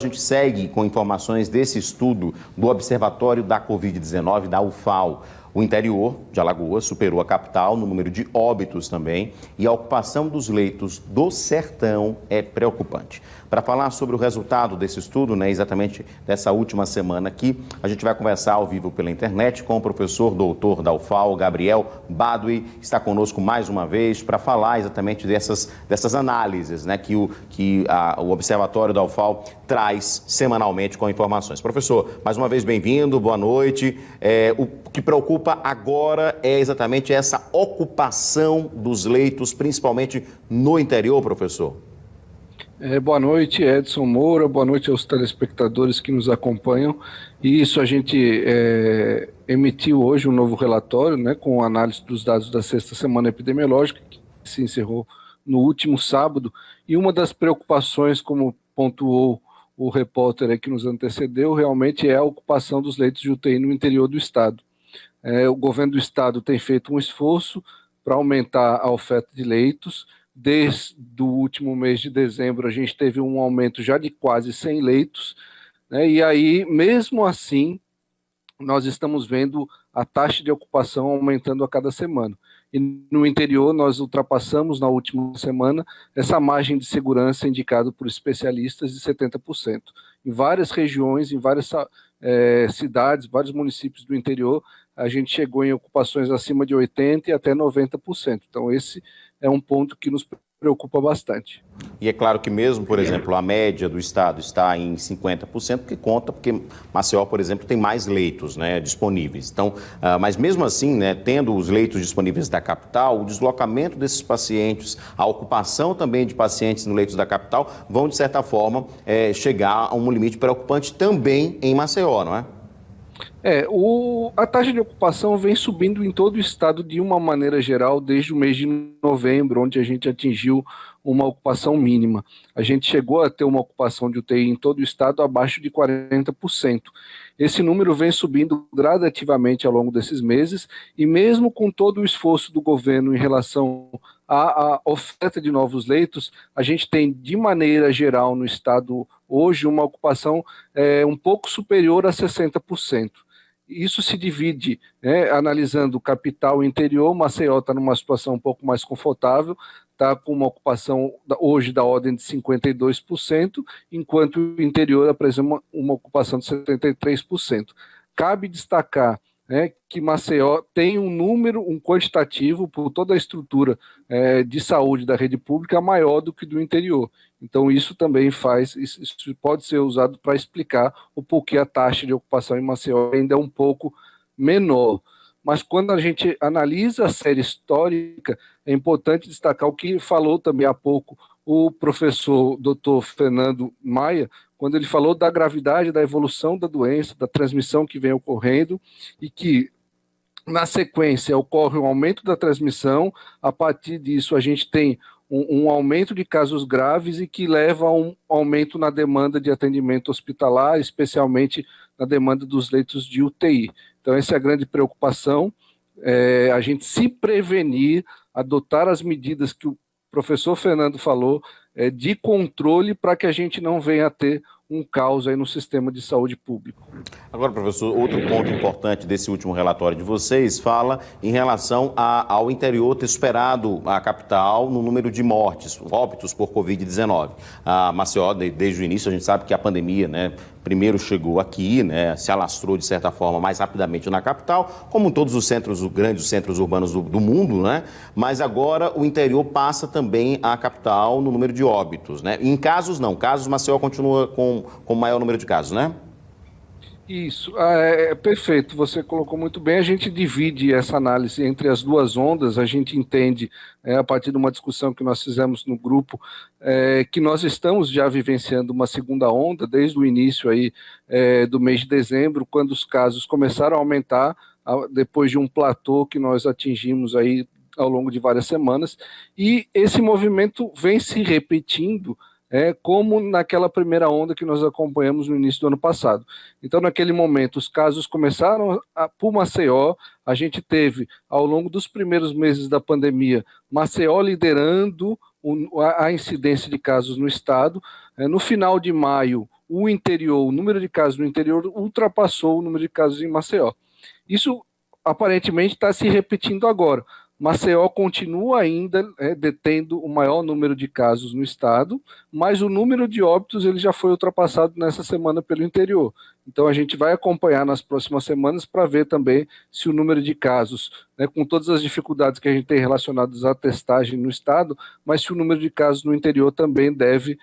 A gente segue com informações desse estudo do Observatório da Covid-19 da UFAL. O interior de Alagoas superou a capital no número de óbitos também e a ocupação dos leitos do sertão é preocupante. Para falar sobre o resultado desse estudo, exatamente dessa última semana aqui, a gente vai conversar ao vivo pela internet com o professor doutor da UFAL, Gabriel Badui, que está conosco mais uma vez para falar exatamente dessas análises que o Observatório da UFAL traz semanalmente com informações. Professor, mais uma vez bem-vindo, boa noite. O que preocupa agora é exatamente essa ocupação dos leitos, principalmente no interior, professor. Boa noite, Edson Moura, boa noite aos telespectadores que nos acompanham. E isso, a gente emitiu hoje um novo relatório, com análise dos dados da sexta semana epidemiológica, que se encerrou no último sábado. E uma das preocupações, como pontuou o repórter que nos antecedeu, realmente é a ocupação dos leitos de UTI no interior do estado. O governo do estado tem feito um esforço para aumentar a oferta de leitos. Desde o último mês de dezembro, a gente teve um aumento já de quase 100 leitos, e aí, mesmo assim, nós estamos vendo a taxa de ocupação aumentando a cada semana. E no interior, nós ultrapassamos na última semana essa margem de segurança indicada por especialistas de 70%. Em várias regiões, em várias cidades, vários municípios do interior, a gente chegou em ocupações acima de 80% e até 90%. Então, esse é um ponto que nos preocupa bastante. E é claro que mesmo, por exemplo, a média do estado está em 50%, porque Maceió, por exemplo, tem mais leitos disponíveis. Então, mas mesmo assim, tendo os leitos disponíveis da capital, o deslocamento desses pacientes, a ocupação também de pacientes no leitos da capital, vão, de certa forma, chegar a um limite preocupante também em Maceió, não é? A taxa de ocupação vem subindo em todo o estado de uma maneira geral desde o mês de novembro, onde a gente atingiu uma ocupação mínima. A gente chegou a ter uma ocupação de UTI em todo o estado abaixo de 40%. Esse número vem subindo gradativamente ao longo desses meses e mesmo com todo o esforço do governo em relação à oferta de novos leitos, a gente tem, de maneira geral, no estado hoje, uma ocupação um pouco superior a 60%. Isso se divide, analisando capital e interior. Maceió está numa situação um pouco mais confortável, está com uma ocupação hoje da ordem de 52%, enquanto o interior apresenta uma ocupação de 73%. Cabe destacar que Maceió tem um quantitativo, por toda a estrutura de saúde da rede pública, maior do que do interior. Então, isso também isso pode ser usado para explicar o porquê a taxa de ocupação em Maceió ainda é um pouco menor. Mas quando a gente analisa a série histórica, é importante destacar o que falou também há pouco o professor Dr. Fernando Maia, quando ele falou da gravidade da evolução da doença, da transmissão que vem ocorrendo e que, na sequência, ocorre um aumento da transmissão. A partir disso, a gente tem um aumento de casos graves e que leva a um aumento na demanda de atendimento hospitalar, especialmente na demanda dos leitos de UTI. Então, essa é a grande preocupação, a gente se prevenir, adotar as medidas que o professor Fernando falou, de controle para que a gente não venha a ter um caos aí no sistema de saúde público. Agora, professor, outro ponto importante desse último relatório de vocês fala em relação ao interior ter superado a capital no número de mortes, óbitos por Covid-19. A Maceió, desde o início, a gente sabe que a pandemia, primeiro chegou aqui, se alastrou de certa forma mais rapidamente na capital, como em todos os grandes centros urbanos do mundo, mas agora o interior passa também a capital no número de óbitos, Em casos não, Maceió continua com o maior número de casos, Isso, perfeito, você colocou muito bem. A gente divide essa análise entre as duas ondas. A gente entende, a partir de uma discussão que nós fizemos no grupo, que nós estamos já vivenciando uma segunda onda desde o início aí, do mês de dezembro, quando os casos começaram a aumentar, depois de um platô que nós atingimos aí ao longo de várias semanas, e esse movimento vem se repetindo como naquela primeira onda que nós acompanhamos no início do ano passado. Então, naquele momento, os casos começaram por Maceió. A gente teve, ao longo dos primeiros meses da pandemia, Maceió liderando a incidência de casos no estado. No final de maio, o interior, o número de casos no interior ultrapassou o número de casos em Maceió. Isso aparentemente está se repetindo agora. Maceió continua ainda detendo o maior número de casos no estado, mas o número de óbitos ele já foi ultrapassado nessa semana pelo interior. Então a gente vai acompanhar nas próximas semanas para ver também se o número de casos, com todas as dificuldades que a gente tem relacionadas à testagem no estado, mas se o número de casos no interior também deve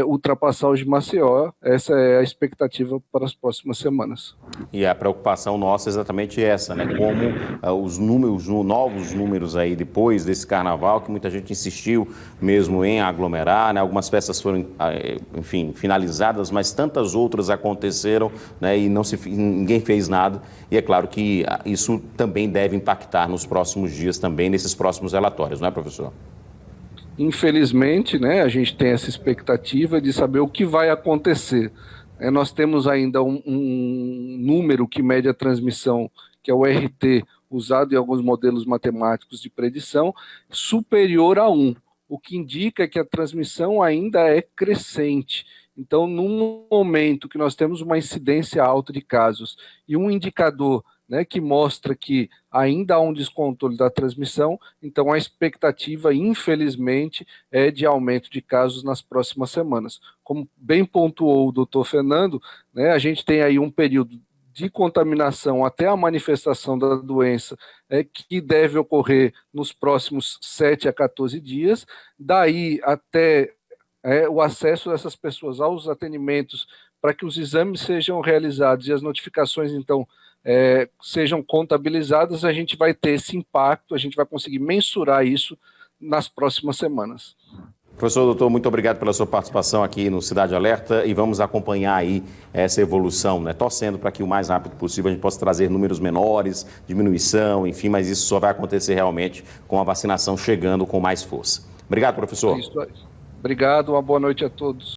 ultrapassar os de Maceió. Essa é a expectativa para as próximas semanas. E a preocupação nossa é exatamente essa, né? Como os novos números aí depois desse carnaval, que muita gente insistiu mesmo em aglomerar, né? Algumas festas foram, enfim, finalizadas, mas tantas outras aconteceram, né? E ninguém fez nada. E é claro que isso também deve impactar nos próximos dias também, nesses próximos relatórios, não é, professor? Infelizmente, a gente tem essa expectativa de saber o que vai acontecer. Nós temos ainda um número que mede a transmissão, que é o RT, usado em alguns modelos matemáticos de predição, superior a 1, o que indica que a transmissão ainda é crescente. Então, num momento que nós temos uma incidência alta de casos e um indicador que mostra que ainda há um descontrole da transmissão, então a expectativa, infelizmente, é de aumento de casos nas próximas semanas. Como bem pontuou o doutor Fernando, a gente tem aí um período de contaminação até a manifestação da doença, que deve ocorrer nos próximos 7 a 14 dias, daí até o acesso dessas pessoas aos atendimentos para que os exames sejam realizados e as notificações, então, sejam contabilizadas, a gente vai ter esse impacto, a gente vai conseguir mensurar isso nas próximas semanas. Professor, doutor, muito obrigado pela sua participação aqui no Cidade Alerta e vamos acompanhar aí essa evolução, né? Torcendo para que o mais rápido possível a gente possa trazer números menores, diminuição, enfim, mas isso só vai acontecer realmente com a vacinação chegando com mais força. Obrigado, professor. Obrigado, uma boa noite a todos.